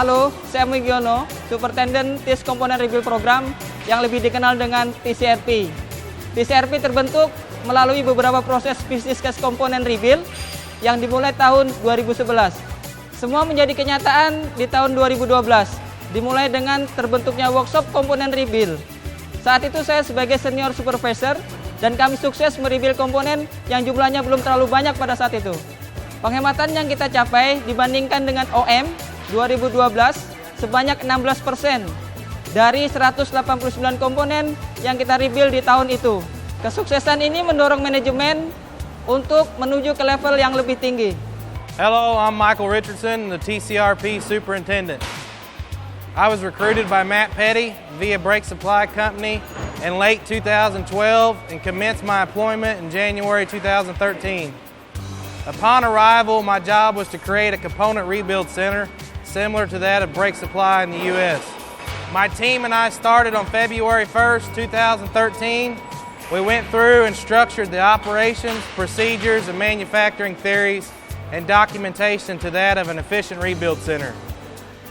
Halo, saya Mugiono, Superintendent TIS Component Rebuild Program yang lebih dikenal dengan TCRP. TCRP terbentuk melalui beberapa proses business case component rebuild yang dimulai tahun 2011. Semua menjadi kenyataan di tahun 2012, dimulai dengan terbentuknya workshop komponen rebuild. Saat itu saya sebagai senior supervisor dan kami sukses merebuild komponen yang jumlahnya belum terlalu banyak pada saat itu. Penghematan yang kita capai dibandingkan dengan OM 2012 sebanyak 16% dari 189 komponen yang kita rebuild di tahun itu. Kesuksesan ini mendorong manajemen untuk menuju ke level yang lebih tinggi. Hello, I'm Michael Richardson, the TCRP Superintendent. I was recruited by Matt Petty via Brake Supply Company in late 2012 and commenced my employment in January 2013. Upon arrival, my job was to create a component rebuild center similar to that of Brake Supply in the U.S. My team and I started on February 1st, 2013. We went through and structured the operations, procedures, and manufacturing theories and documentation to that of an efficient rebuild center.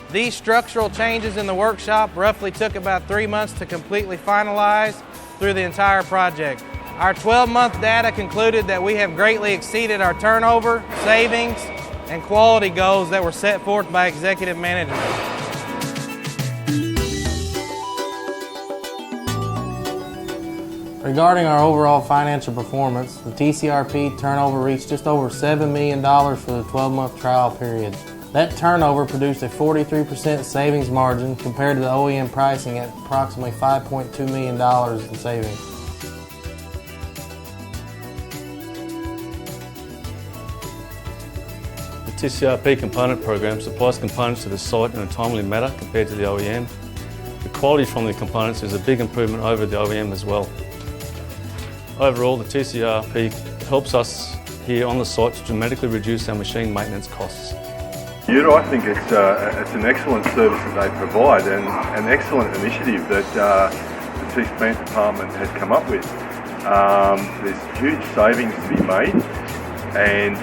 These structural changes in the workshop roughly took about 3 months to completely finalize through the entire project. Our 12-month data concluded that we have greatly exceeded our turnover, savings, and quality goals that were set forth by executive management. Regarding our overall financial performance, the TCRP turnover reached just over $7 million for the 12-month trial period. That turnover produced a 43% savings margin compared to the OEM pricing at approximately $5.2 million in savings. The TCRP component program supplies components to the site in a timely manner compared to the OEM. The quality from the components is a big improvement over the OEM as well. Overall, the TCRP helps us here on the site to dramatically reduce our machine maintenance costs. I think it's an excellent service that they provide and an excellent initiative that the TIS Plant Department has come up with. There's huge savings to be made, and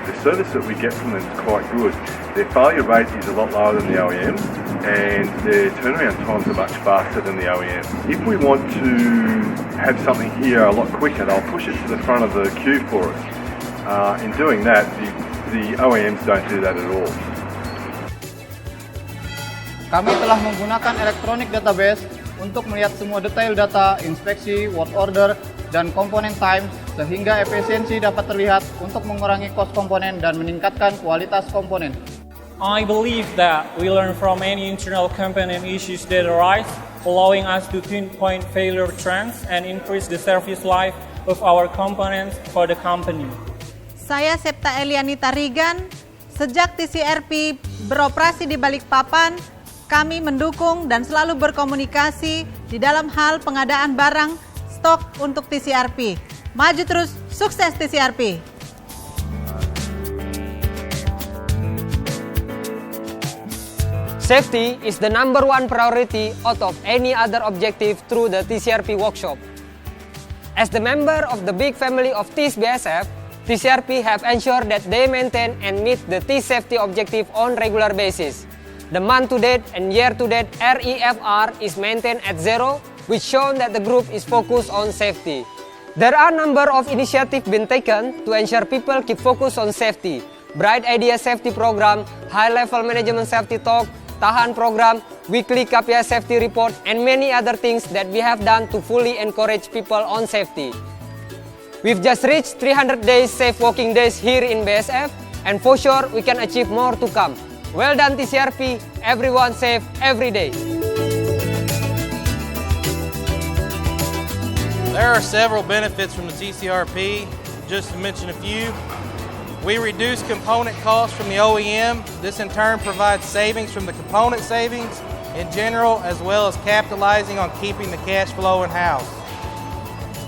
the service that we get from them is quite good. Their failure rate is a lot lower than the OEM, and their turnaround times are much faster than the OEM. If we want to have something here a lot quicker, they'll push it to the front of the queue for us. In doing that, the OEMs don't do that at all. Kami telah menggunakan electronic database untuk melihat semua detail data, inspeksi, work order, dan komponen time sehingga efisiensi dapat terlihat untuk mengurangi cost komponen dan meningkatkan kualitas komponen. I believe that we learn from any internal component issues that arise, allowing us to pinpoint failure trends and increase the service life of our components for the company. Saya Septa Eliani Tarigan. Sejak TCRP beroperasi di Balikpapan, kami mendukung dan selalu berkomunikasi di dalam hal pengadaan barang stok untuk TCRP. Maju terus, sukses TCRP! Safety is the number one priority out of any other objective through the TCRP workshop. As the member of the big family of TIS BSF, TCRP have ensured that they maintain and meet the TIS safety objective on regular basis. The month-to-date and year-to-date REFR is maintained at 0, which shows that the group is focused on safety. There are a number of initiatives been taken to ensure people keep focused on safety. Bright Idea Safety Program, High-Level Management Safety Talk, Tahan Program, Weekly KPI Safety Report, and many other things that we have done to fully encourage people on safety. We've just reached 300 days safe working days here in BSF, and for sure we can achieve more to come. Well done TCRP, everyone safe every day. There are several benefits from the TCRP, just to mention a few. We reduce component costs from the OEM. This in turn provides savings from the component savings in general, as well as capitalizing on keeping the cash flow in-house.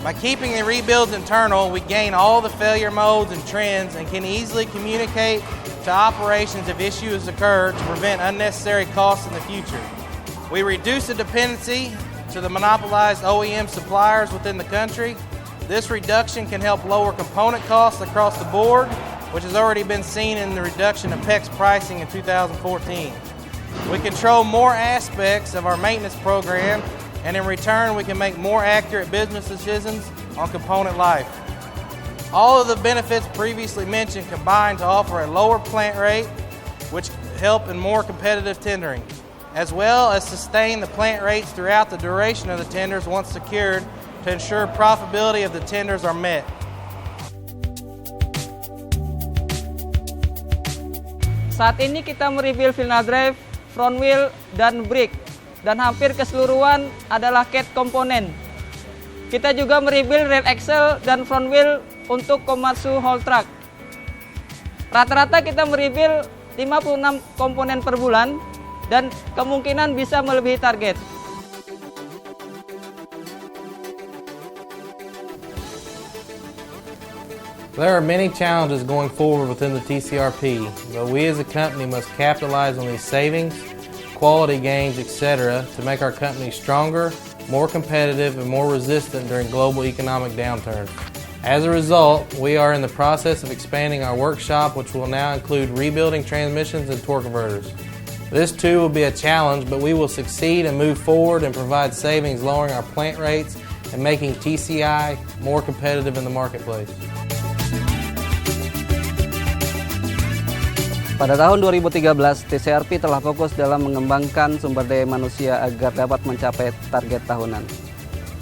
By keeping the rebuilds internal, we gain all the failure modes and trends and can easily communicate to operations if issues occur to prevent unnecessary costs in the future. We reduce the dependency to the monopolized OEM suppliers within the country. This reduction can help lower component costs across the board, which has already been seen in the reduction of PEX pricing in 2014. We control more aspects of our maintenance program, and in return we can make more accurate business decisions on component life. All of the benefits previously mentioned combine to offer a lower plant rate, which help in more competitive tendering, as well as sustain the plant rates throughout the duration of the tenders once secured to ensure profitability of the tenders are met. Saat ini kita merebuild Vilna Drive, front wheel, dan brake, dan hampir keseluruhan adalah CAT komponen. Kita juga merebuild rear axle dan front wheel untuk Komatsu haul truck. Rata-rata kita merebuild 56 komponen per bulan dan kemungkinan bisa melebihi target. There are many challenges going forward within the TCRP, but we as a company must capitalize on these savings, quality gains, etc. to make our company stronger, more competitive, and more resistant during global economic downturns. As a result, we are in the process of expanding our workshop, which will now include rebuilding transmissions and torque converters. This too will be a challenge, but we will succeed and move forward and provide savings, lowering our plant rates and making TCI more competitive in the marketplace. Pada tahun 2013, TCRP telah fokus dalam mengembangkan sumber daya manusia agar dapat mencapai target tahunan.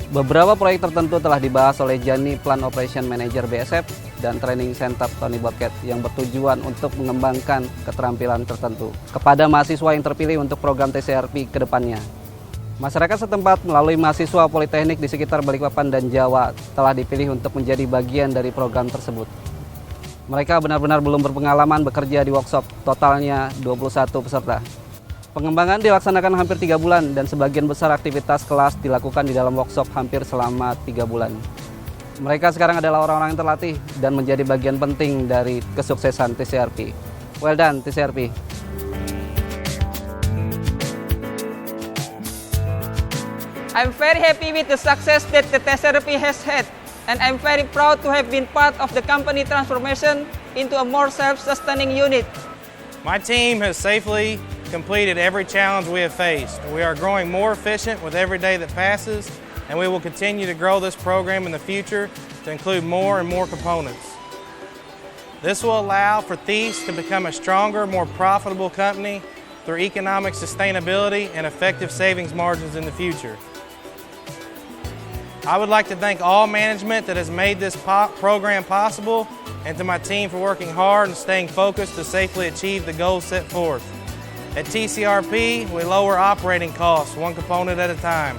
Beberapa proyek tertentu telah dibahas oleh Jani, Plan Operation Manager BSF, dan Training Center Tony Bobcat yang bertujuan untuk mengembangkan keterampilan tertentu kepada mahasiswa yang terpilih untuk program TCRP ke depannya. Masyarakat setempat melalui mahasiswa politeknik di sekitar Balikpapan dan Jawa telah dipilih untuk menjadi bagian dari program tersebut. Mereka benar-benar belum berpengalaman bekerja di workshop, totalnya 21 peserta. Pengembangan dilaksanakan hampir 3 bulan dan sebagian besar aktivitas kelas dilakukan di dalam workshop hampir selama 3 bulan. Mereka sekarang adalah orang-orang yang terlatih dan menjadi bagian penting dari kesuksesan TCRP. Well done TCRP. I'm very happy with the success that the TCRP has had. And I'm very proud to have been part of the company transformation into a more self-sustaining unit. My team has safely completed every challenge we have faced. We are growing more efficient with every day that passes, and we will continue to grow this program in the future to include more and more components. This will allow for Thies to become a stronger, more profitable company through economic sustainability and effective savings margins in the future. I would like to thank all management that has made this program possible, and to my team for working hard and staying focused to safely achieve the goals set forth. At TCRP, we lower operating costs one component at a time.